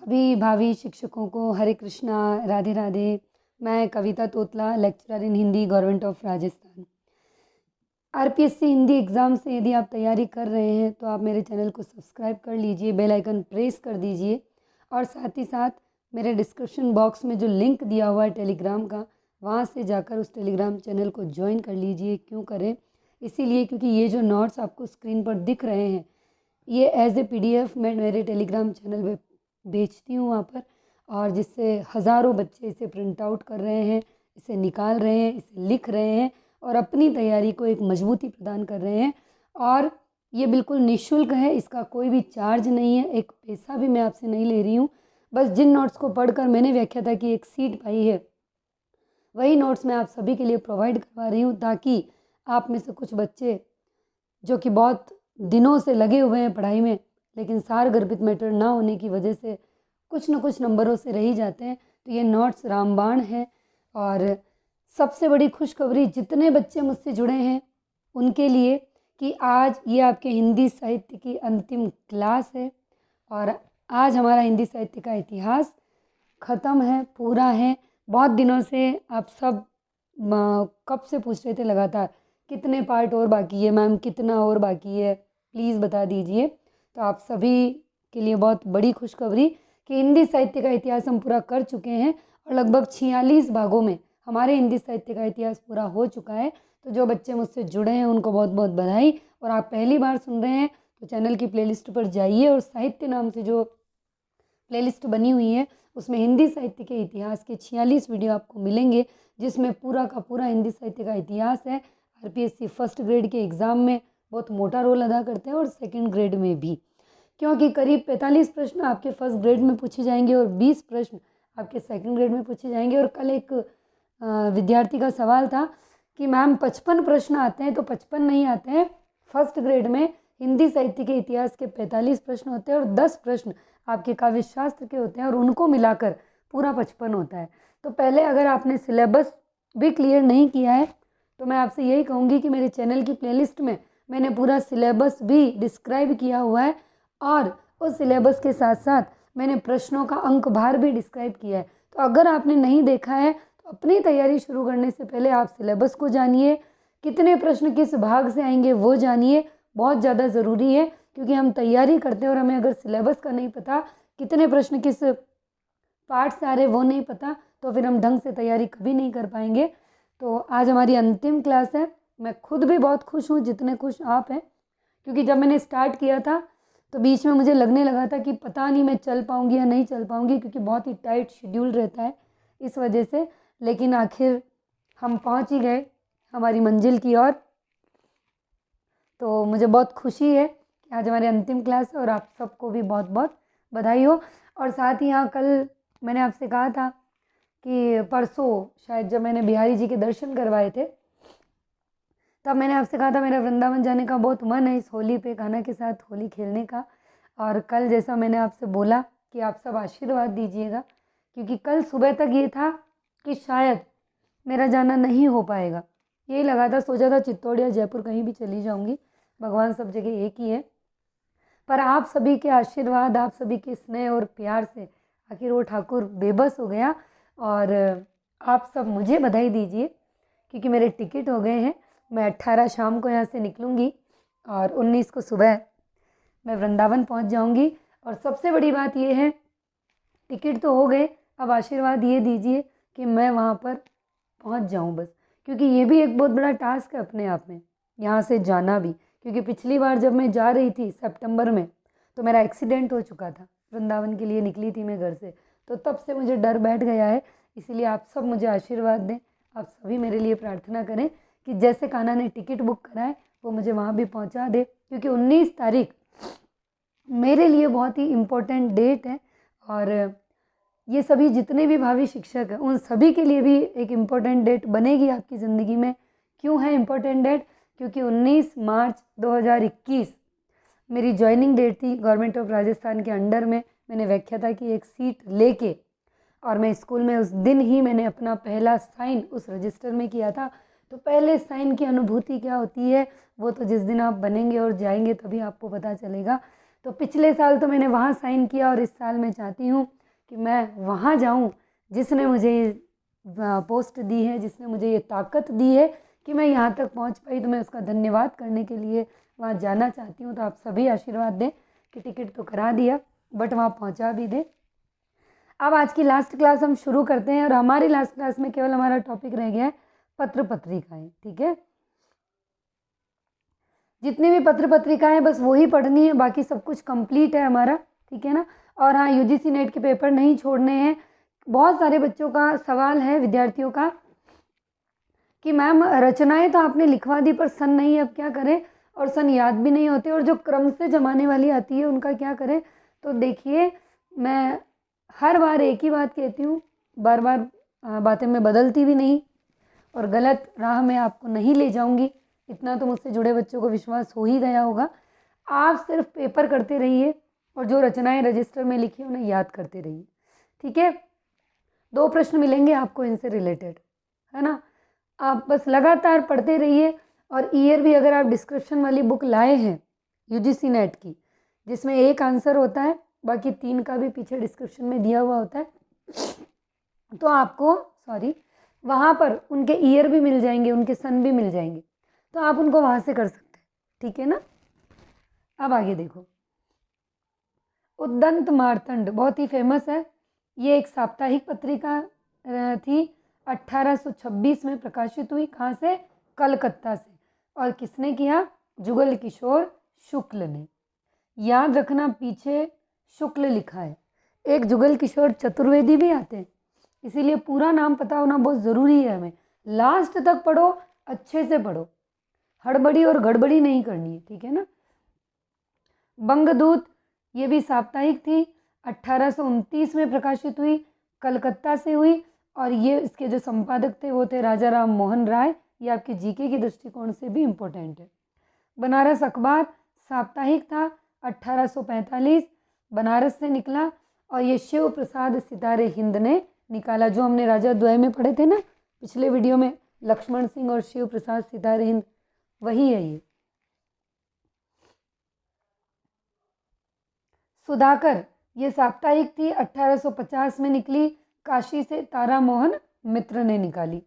सभी भावी शिक्षकों को हरे कृष्णा, राधे राधे। मैं Kavita Totla, lecturer in Hindi, government of Rajasthan. RPSC Hindi exam से यदि आप तैयारी कर रहे हैं तो आप मेरे चैनल को सब्सक्राइब कर लीजिए, बेल आइकन प्रेस कर दीजिए और साथ ही साथ मेरे डिस्क्रिप्शन बॉक्स में जो लिंक दिया हुआ है टेलीग्राम का, वहाँ से जाकर उस टेलीग्राम चैनल को ज्वाइन कर लीजिए। क्यों करें? इसीलिए क्योंकि ये जो नोट्स आपको स्क्रीन पर दिख रहे हैं, ये एज ए पीडीएफ मैं मेरे टेलीग्राम चैनल पे भेजती हूँ वहाँ पर, और जिससे हज़ारों बच्चे इसे प्रिंट आउट कर रहे हैं, इसे निकाल रहे हैं, इसे लिख रहे हैं और अपनी तैयारी को एक मजबूती प्रदान कर रहे हैं। और ये बिल्कुल निःशुल्क है, इसका कोई भी चार्ज नहीं है, एक पैसा भी मैं आपसे नहीं ले रही हूँ। बस जिन नोट्स को पढ़कर मैंने व्याख्याता की एक सीट पाई है, वही नोट्स मैं आप सभी के लिए प्रोवाइड करवा रही हूँ, ताकि आप में से कुछ बच्चे जो कि बहुत दिनों से लगे हुए हैं पढ़ाई में, लेकिन सार गर्भित मैटर ना होने की वजह से कुछ न कुछ नंबरों से रह ही जाते हैं, तो ये नोट्स रामबाण है। और सबसे बड़ी खुशखबरी जितने बच्चे मुझसे जुड़े हैं उनके लिए कि आज ये आपके हिंदी साहित्य की अंतिम क्लास है और आज हमारा हिंदी साहित्य का इतिहास ख़त्म है, पूरा है। बहुत दिनों से आप सब कब से पूछ रहे थे लगातार कितने पार्ट और बाकी है मैम, कितना और बाकी है, प्लीज़ बता दीजिए। तो आप सभी के लिए बहुत बड़ी खुशखबरी कि हिंदी साहित्य का इतिहास हम पूरा कर चुके हैं और लगभग 46 भागों में हमारे हिंदी साहित्य का इतिहास पूरा हो चुका है। तो जो बच्चे मुझसे जुड़े हैं उनको बहुत बहुत बधाई। और आप पहली बार सुन रहे हैं तो चैनल की प्लेलिस्ट पर जाइए और साहित्य नाम से जो प्लेलिस्ट बनी हुई है उसमें हिंदी साहित्य के इतिहास के 46 वीडियो आपको मिलेंगे, जिसमें पूरा का पूरा हिंदी साहित्य का इतिहास है। आरपीएससी फर्स्ट ग्रेड के एग्ज़ाम में बहुत मोटा रोल अदा करते हैं और सेकंड ग्रेड में भी, क्योंकि करीब 45 प्रश्न आपके फर्स्ट ग्रेड में पूछे जाएंगे और 20 प्रश्न आपके सेकंड ग्रेड में पूछे जाएंगे। और कल एक विद्यार्थी का सवाल था कि मैम 55 प्रश्न आते हैं, तो 55 नहीं आते हैं। फर्स्ट ग्रेड में हिंदी साहित्य के इतिहास के 45 प्रश्न होते हैं और 10 प्रश्न आपके काव्य शास्त्र के होते हैं और उनको मिलाकर पूरा 55 होता है। तो पहले अगर आपने सिलेबस भी क्लियर नहीं किया है तो मैं आपसे यही कहूँगी कि मेरे चैनल की प्लेलिस्ट में मैंने पूरा सिलेबस भी डिस्क्राइब किया हुआ है और उस सिलेबस के साथ साथ मैंने प्रश्नों का अंक भार भी डिस्क्राइब किया है। तो अगर आपने नहीं देखा है तो अपनी तैयारी शुरू करने से पहले आप सिलेबस को जानिए, कितने प्रश्न किस भाग से आएंगे वो जानिए, बहुत ज़्यादा ज़रूरी है। क्योंकि हम तैयारी करते हैं और हमें अगर सिलेबस का नहीं पता, कितने प्रश्न किस पार्ट से आ रहे वो नहीं पता, तो फिर हम ढंग से तैयारी कभी नहीं कर पाएंगे। तो आज हमारी अंतिम क्लास है। मैं खुद भी बहुत खुश हूँ जितने खुश आप हैं, क्योंकि जब मैंने स्टार्ट किया था तो बीच में मुझे लगने लगा था कि पता नहीं मैं चल पाऊँगी या नहीं चल पाऊँगी, क्योंकि बहुत ही टाइट शेड्यूल रहता है इस वजह से। लेकिन आखिर हम पहुँच ही गए हमारी मंजिल की ओर। तो मुझे बहुत खुशी है कि आज हमारी अंतिम क्लास है और आप सबको भी बहुत बहुत बधाई हो। और साथ ही हाँ, कल मैंने आपसे कहा था कि परसों शायद जब मैंने बिहारी जी के दर्शन करवाए थे, तब मैंने आपसे कहा था मेरा वृंदावन जाने का बहुत मन है इस होली पे कान्हा के साथ होली खेलने का। और कल जैसा मैंने आपसे बोला कि आप सब आशीर्वाद दीजिएगा, क्योंकि कल सुबह तक ये था कि शायद मेरा जाना नहीं हो पाएगा। यही लगा था, सोचा था चित्तौड़ या जयपुर कहीं भी चली जाऊंगी, भगवान सब जगह एक ही है। पर आप सभी के आशीर्वाद, आप सभी के स्नेह और प्यार से आखिर वो ठाकुर बेबस हो गया। और आप सब मुझे बधाई दीजिए क्योंकि मेरे टिकट हो गए हैं। मैं 18 शाम को यहाँ से निकलूँगी और 19 को सुबह मैं वृंदावन पहुँच जाऊँगी। और सबसे बड़ी बात ये है, टिकट तो हो गए, अब आशीर्वाद ये दीजिए कि मैं वहाँ पर पहुँच जाऊँ बस, क्योंकि ये भी एक बहुत बड़ा टास्क है अपने आप में, यहाँ से जाना भी। क्योंकि पिछली बार जब मैं जा रही थी सितंबर में तो मेरा एक्सीडेंट हो चुका था, वृंदावन के लिए निकली थी मैं घर से, तो तब से मुझे डर बैठ गया है। इसीलिए आप सब मुझे आशीर्वाद दें, आप सभी मेरे लिए प्रार्थना करें कि जैसे कान्हा ने टिकट बुक करा है वो मुझे वहाँ भी पहुँचा दे, क्योंकि 19 तारीख मेरे लिए बहुत ही इम्पोर्टेंट डेट है। और ये सभी जितने भी भावी शिक्षक हैं उन सभी के लिए भी एक इम्पोर्टेंट डेट बनेगी आपकी ज़िंदगी में। क्यों है इम्पोर्टेंट डेट? क्योंकि 19 मार्च 2021 मेरी ज्वाइनिंग डेट थी गवर्नमेंट ऑफ राजस्थान के अंडर में। मैंने व्याख्याता की एक सीट लेके और मैं स्कूल में उस दिन ही मैंने अपना पहला साइन उस रजिस्टर में किया था। तो पहले साइन की अनुभूति क्या होती है वो तो जिस दिन आप बनेंगे और जाएंगे तभी आपको पता चलेगा। तो पिछले साल तो मैंने वहाँ साइन किया और इस साल मैं चाहती हूँ कि मैं वहाँ जाऊँ, जिसने मुझे पोस्ट दी है, जिसने मुझे ये ताकत दी है कि मैं यहाँ तक पहुँच पाई, तो मैं उसका धन्यवाद करने के लिए वहाँ जाना चाहती हूँ। तो आप सभी आशीर्वाद दें कि टिकट तो करा दिया बट वहाँ पहुँचा भी दे। अब आज की लास्ट क्लास हम शुरू करते हैं और हमारी लास्ट क्लास में केवल हमारा टॉपिक रह गया है पत्र पत्रिकाएं। ठीक है, जितनी भी पत्र पत्रिकाएं बस वही पढ़नी है, बाकी सब कुछ कंप्लीट है हमारा। ठीक है ना। और हाँ, यूजीसी नेट के पेपर नहीं छोड़ने हैं। बहुत सारे बच्चों का सवाल है, विद्यार्थियों का, कि मैम रचनाएं तो आपने लिखवा दी पर सन नहीं, अब क्या करें, और सन याद भी नहीं होते, और जो क्रम से जमाने वाली आती है उनका क्या करें। तो देखिए, मैं हर बार एक ही बात कहती हूँ, बार बार बातें मैं बदलती भी नहीं और गलत राह में आपको नहीं ले जाऊंगी, इतना तो मुझसे जुड़े बच्चों को विश्वास हो ही गया होगा। आप सिर्फ पेपर करते रहिए और जो रचनाएं रजिस्टर में लिखी उन्हें याद करते रहिए। ठीक है, 2 प्रश्न मिलेंगे आपको इनसे रिलेटेड, है ना। आप बस लगातार पढ़ते रहिए। और ईयर भी अगर आप डिस्क्रिप्शन वाली बुक लाए हैं यूजीसी नेट की, जिसमें एक आंसर होता है, बाकी 3 का भी पीछे डिस्क्रिप्शन में दिया हुआ होता है, तो आपको वहाँ पर उनके ईयर भी मिल जाएंगे, उनके सन भी मिल जाएंगे, तो आप उनको वहाँ से कर सकते हैं। ठीक है ना। अब आगे देखो, उद्दंत मार्तंड बहुत ही फेमस है। ये एक साप्ताहिक पत्रिका थी, 1826 में प्रकाशित हुई। कहाँ से? कलकत्ता से। और किसने किया? जुगल किशोर शुक्ल ने। याद रखना, पीछे शुक्ल लिखा है। एक जुगल किशोर चतुर्वेदी भी आते हैं, इसीलिए पूरा नाम पता होना बहुत ज़रूरी है हमें। लास्ट तक पढ़ो, अच्छे से पढ़ो, हड़बड़ी और गड़बड़ी नहीं करनी है। ठीक है ना। बंगदूत, ये भी साप्ताहिक थी, 1829 में प्रकाशित हुई, कलकत्ता से हुई। और ये इसके जो संपादक थे वो थे राजा राम मोहन राय। ये आपके जीके के दृष्टिकोण से भी इम्पोर्टेंट है। बनारस अखबार साप्ताहिक था, 1845 बनारस से निकला। और ये शिव प्रसाद सितारे हिंद ने निकाला, जो हमने राजा द्वय में पढ़े थे ना पिछले वीडियो में, लक्ष्मण सिंह और शिव प्रसाद सितारे हिंद, वही है ये। सुधाकर, ये साप्ताहिक थी, 1850 में निकली, काशी से तारा मोहन मित्र ने निकाली।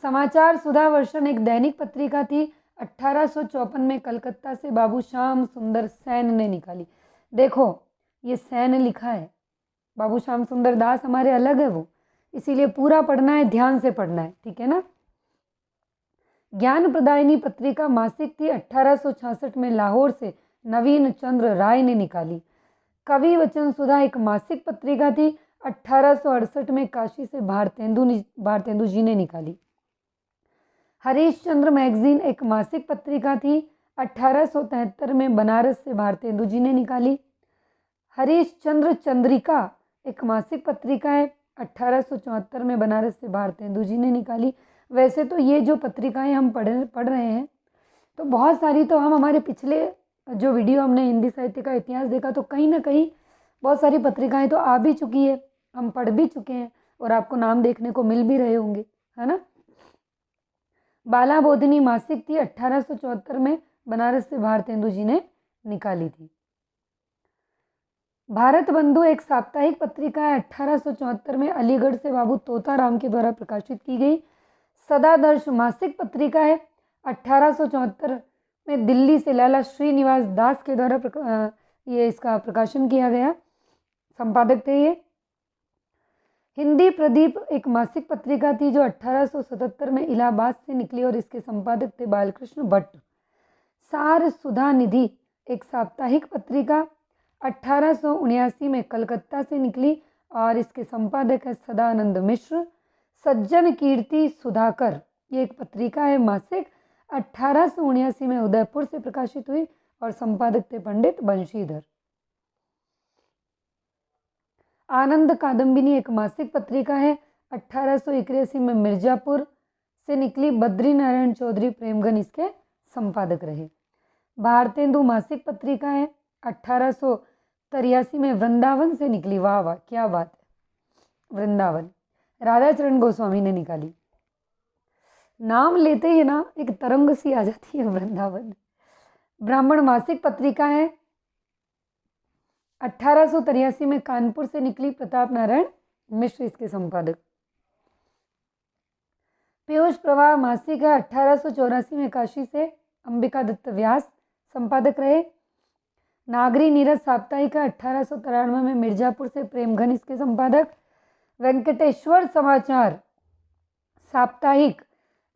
समाचार सुधा वर्षन एक दैनिक पत्रिका थी, 1854 में कलकत्ता से बाबू श्याम सुंदर सैन ने निकाली। देखो, ये सैन लिखा है, बाबू श्याम सुंदर दास हमारे अलग है वो, इसीलिए पूरा पढ़ना है, ध्यान से पढ़ना है। ठीक है ना। ज्ञान प्रदायिनी पत्रिका मासिक थी, 1866 में लाहौर से नवीन चंद्र राय ने निकाली। कवि वचन सुधा एक मासिक पत्रिका थी, 1868 में काशी से भारतेंदु जी ने निकाली। हरीशचंद्र मैगजीन एक मासिक पत्रिका थी, 1873 में बनारस से भारतेंदु जी ने निकाली। हरीशचंद्र चंद्रिका एक मासिक पत्रिका है, 1874 में बनारस से भारतेंदु जी ने निकाली। वैसे तो ये जो पत्रिकाएं हम पढ़ रहे हैं, तो बहुत सारी तो हम हमारे पिछले जो वीडियो हमने हिंदी साहित्य का इतिहास देखा, तो कहीं ना कहीं बहुत सारी पत्रिकाएं तो आ भी चुकी है, हम पढ़ भी चुके हैं और आपको नाम देखने को मिल भी रहे होंगे, है ना। बाला बोधिनी मासिक थी, 1874 में बनारस से भारतेंदु जी ने निकाली थी। भारत बंधु एक साप्ताहिक पत्रिका है, 1874 में अलीगढ़ से बाबू तोताराम के द्वारा प्रकाशित की गई। सदादर्श मासिक पत्रिका है, 1874 में दिल्ली से लाला श्रीनिवास दास के द्वारा ये इसका प्रकाशन किया गया, संपादक थे ये। हिंदी प्रदीप एक मासिक पत्रिका थी जो 1877 में इलाहाबाद से निकली और इसके संपादक थे बालकृष्ण भट्ट। सार सुधा निधि एक साप्ताहिक पत्रिका, 1879 में कलकत्ता से निकली और इसके संपादक है सदानंद मिश्र। सज्जन कीर्ति सुधाकर, ये एक पत्रिका है मासिक, 1879 में उदयपुर से प्रकाशित हुई और संपादक थे पंडित बंशीधर। आनंद कादम्बिनी एक मासिक पत्रिका है, 1881 में मिर्जापुर से निकली, बद्री नारायण चौधरी प्रेमगन इसके संपादक रहे। भारतेंदु मासिक पत्रिका है, 1883 में वृंदावन से निकली। वाह वाह, क्या बात है, वृंदावन राधाचरण गोस्वामी ने निकाली। नाम लेते ही ना एक तरंग सी आ जाती है वृंदावन। ब्राह्मण मासिक पत्रिका है, 1883 में कानपुर से निकली प्रताप नारायण मिश्र इसके संपादक। पीयूष प्रवाह मासिक है, 1884 में काशी से अंबिका दत्त व्यास संपादक रहे। नागरी नीरज साप्ताहिक है, 1893 में मिर्जापुर से प्रेमघन इसके संपादक। वेंकटेश्वर समाचार साप्ताहिक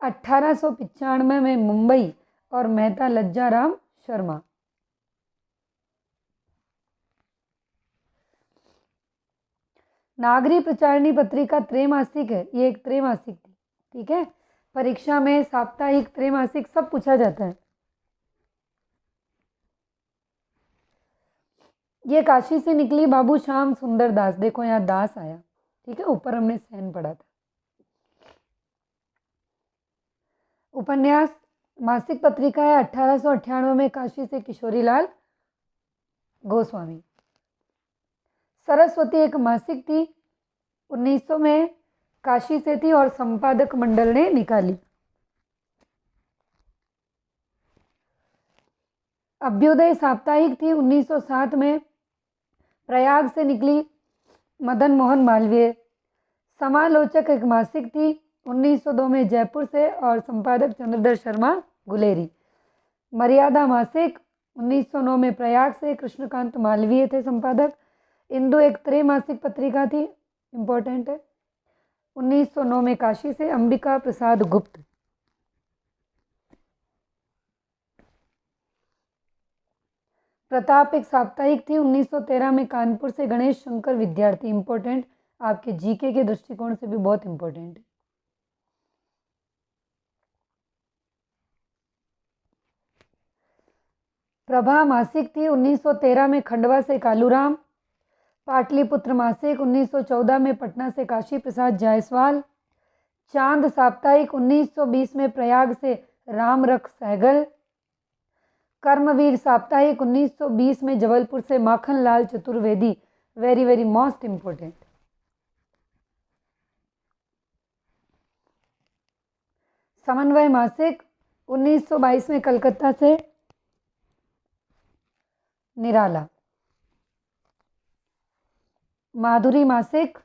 1895 में मुंबई और मेहता लज्जाराम शर्मा। नागरी प्रचारणी पत्रिका त्रैमासिक है, ये एक त्रैमासिक थी, ठीक है। परीक्षा में साप्ताहिक, त्रैमासिक सब पूछा जाता है। ये काशी से निकली बाबू श्याम सुंदर दास, देखो यहाँ दास आया, ठीक है, ऊपर हमने सेन पढ़ा था। उपन्यास मासिक पत्रिका है, 1898 में काशी से किशोरीलाल गोस्वामी। सरस्वती एक मासिक थी, 1900 में काशी से थी और संपादक मंडल ने निकाली। अभ्युदय साप्ताहिक थी, 1907 में प्रयाग से निकली, मदन मोहन मालवीय। समालोचक एक मासिक थी, 1902 में जयपुर से और संपादक चंद्रधर शर्मा गुलेरी। मर्यादा मासिक 1909 में प्रयाग से कृष्णकांत मालवीय थे संपादक। इंदु एक त्रैमासिक पत्रिका थी, इम्पोर्टेंट है, 1909 में काशी से अंबिका प्रसाद गुप्त। प्रताप एक साप्ताहिक थी, 1913 में कानपुर से गणेश शंकर विद्यार्थी, इम्पोर्टेंट, आपके जीके के दृष्टिकोण से भी बहुत इम्पोर्टेंट है। प्रभा मासिक थी, 1913 में खंडवा से कालूराम। पाटलिपुत्र मासिक 1914 में पटना से काशी प्रसाद जायसवाल। चांद साप्ताहिक 1920 में प्रयाग से रामरख सहगल। कर्मवीर साप्ताहिक 1920 में जबलपुर से Makhan Lal Chaturvedi, very very most important. समन्वय मासिक 1922 में कलकत्ता से निराला। माधुरी मासिक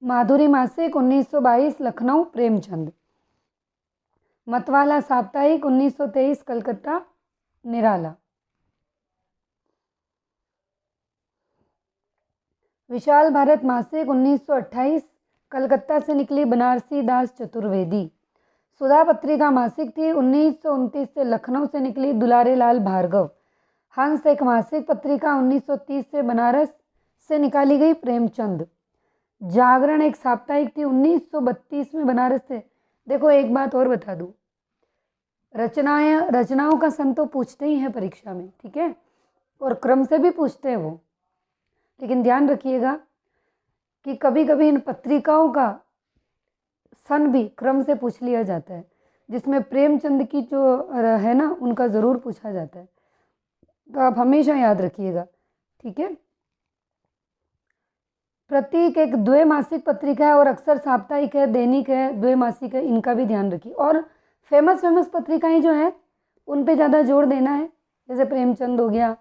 माधुरी मासिक 1922 लखनऊ प्रेमचंद। मतवाला साप्ताहिक 1923 कलकत्ता निराला। विशाल भारत मासिक 1928 कलकत्ता से निकली बनारसी दास चतुर्वेदी। सुधा पत्रिका मासिक थी, 1929 से लखनऊ से निकली दुलारे लाल भार्गव। हंस एक मासिक पत्रिका 1930 से बनारस से निकाली गई प्रेमचंद। जागरण एक साप्ताहिक थी, 1932 में बनारस से। देखो एक बात और बता दूं, रचनाओं का सन तो पूछते ही हैं परीक्षा में, ठीक है, और क्रम से भी पूछते हैं वो, लेकिन ध्यान रखिएगा कि कभी कभी इन पत्रिकाओं का सन भी क्रम से पूछ लिया जाता है, जिसमें प्रेमचंद की जो है ना उनका ज़रूर पूछा जाता है, तो आप हमेशा याद रखिएगा, ठीक है। प्रतीक एक द्वैमासिक पत्रिका है और अक्सर साप्ताहिक है, दैनिक है, द्वैमासिक है, इनका भी ध्यान रखिए। और फेमस पत्रिकाएं जो हैं उन पे ज़्यादा जोर देना है, जैसे प्रेमचंद हो गया,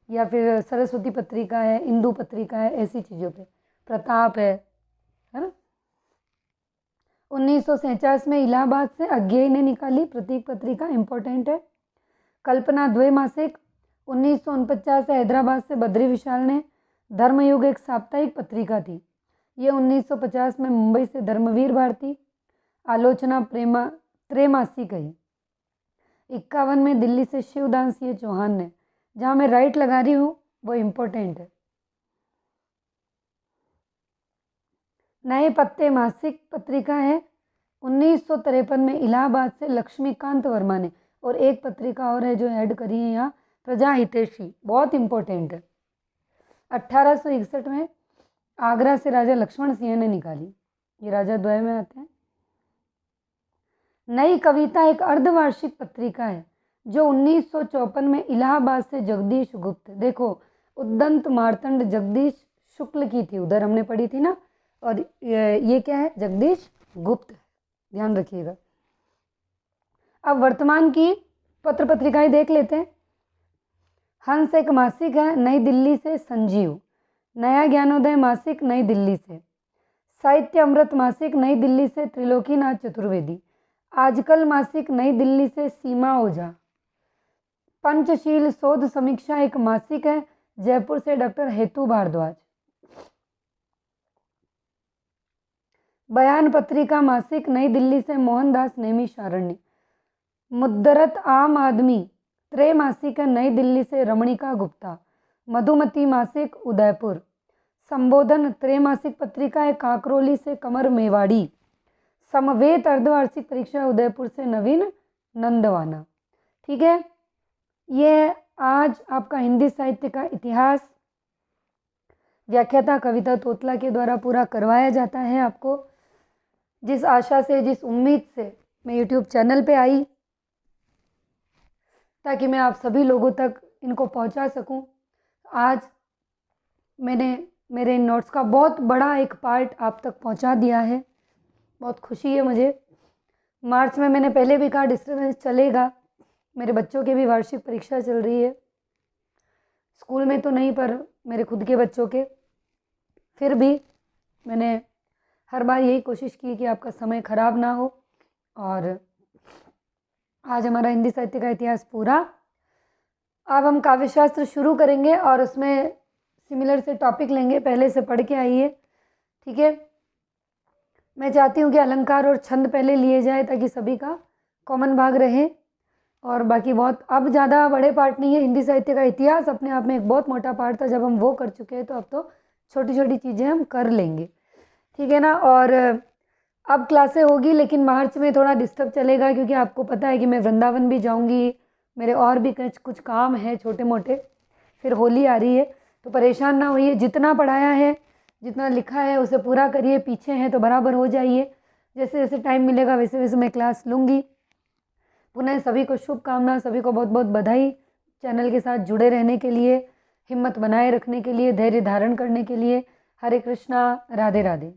या फिर सरस्वती पत्रिका है, इंदु पत्रिका है, ऐसी चीज़ों पे, प्रताप है ना। 1947 में इलाहाबाद से अज्ञेय ने निकाली प्रतीक पत्रिका, इम्पोर्टेंट है। कल्पना द्वैमासिक 1949 से हैदराबाद से बद्री विशाल ने। धर्मयुग एक साप्ताहिक पत्रिका थी, ये 1950 में मुंबई से धर्मवीर भारती। आलोचना त्रैमासिक है। 51 में दिल्ली से शिवदान सिंह चौहान ने, जहाँ मैं राइट लगा रही हूँ वो इम्पोर्टेंट है। नए पत्ते मासिक पत्रिका है, 1953 में इलाहाबाद से लक्ष्मीकांत वर्मा ने। और एक पत्रिका और है जो ऐड करी है यहाँ, प्रजा हितैषी, बहुत इम्पोर्टेंट है। 1861 में आगरा से राजा लक्ष्मण सिंह ने निकाली, ये राजा द्वय में आते हैं। नई कविता एक अर्धवार्षिक पत्रिका है जो 1954 में इलाहाबाद से जगदीश गुप्त। देखो उद्दंत मार्तंड जगदीश शुक्ल की थी, उधर हमने पढ़ी थी ना। और ये क्या है? जगदीश गुप्त, ध्यान रखिएगा। अब वर्तमान की पत्र पत्रिकाएं देख लेते हैं। हंस एक मासिक है, नई दिल्ली से संजीव। नया ज्ञानोदय मासिक, नई दिल्ली से। साहित्य अमृत मासिक, नई दिल्ली से त्रिलोकीनाथ चतुर्वेदी। आजकल मासिक, नई दिल्ली से सीमा ओझा। पंचशील शोध समीक्षा एक मासिक है, जयपुर से डॉक्टर हेतु भारद्वाज। बयान पत्रिका मासिक, नई दिल्ली से मोहनदास नेमिषारण्य। मुद्दरत आम आदमी त्रैमासिक है, नई दिल्ली से रमणिका गुप्ता। मधुमती मासिक, उदयपुर। संबोधन त्रैमासिक पत्रिका है, काकरोली से कमर मेवाड़ी। समवेत अर्धवार्षिक परीक्षा, उदयपुर से नवीन नंदवाना। ठीक है, ये आज आपका हिंदी साहित्य का इतिहास व्याख्याता कविता तोतला के द्वारा पूरा करवाया जाता है आपको। जिस आशा से, जिस उम्मीद से मैं यूट्यूब चैनल पे आई, ताकि मैं आप सभी लोगों तक इनको पहुंचा सकूं। आज मैंने मेरे इन नोट्स का बहुत बड़ा एक पार्ट आप तक पहुंचा दिया है। बहुत खुशी है मुझे। मार्च में मैंने पहले भी कहा डिस्टर्बेंस चलेगा, मेरे बच्चों की भी वार्षिक परीक्षा चल रही है, स्कूल में तो नहीं पर मेरे खुद के बच्चों के। फिर भी मैंने हर बार यही कोशिश की कि आपका समय खराब ना हो। और आज हमारा हिंदी साहित्य का इतिहास पूरा। अब हम काव्यशास्त्र शुरू करेंगे और उसमें सिमिलर से टॉपिक लेंगे, पहले से पढ़ के आइए। ठीक है, मैं चाहती हूँ कि अलंकार और छंद पहले लिए जाए ताकि सभी का कॉमन भाग रहे। और बाकी बहुत अब ज़्यादा बड़े पार्ट नहीं है। हिंदी साहित्य का इतिहास अपने आप में एक बहुत मोटा पार्ट था, जब हम वो कर चुके हैं तो अब तो छोटी छोटी चीज़ें हम कर लेंगे। ठीक है ना। और अब क्लासें होगी, लेकिन मार्च में थोड़ा डिस्टर्ब चलेगा क्योंकि आपको पता है कि मैं वृंदावन भी जाऊंगी, मेरे और भी कुछ काम है छोटे मोटे। फिर होली आ रही है, तो परेशान ना होइए। जितना पढ़ाया है, जितना लिखा है उसे पूरा करिए। पीछे हैं तो बराबर हो जाइए। जैसे जैसे टाइम मिलेगा वैसे वैसे मैं क्लास लूँगी। पुनः सभी को शुभकामना, सभी को बहुत बहुत बधाई। चैनल के साथ जुड़े रहने के लिए, हिम्मत बनाए रखने के लिए, धैर्य धारण करने के लिए। हरे कृष्णा, राधे राधे।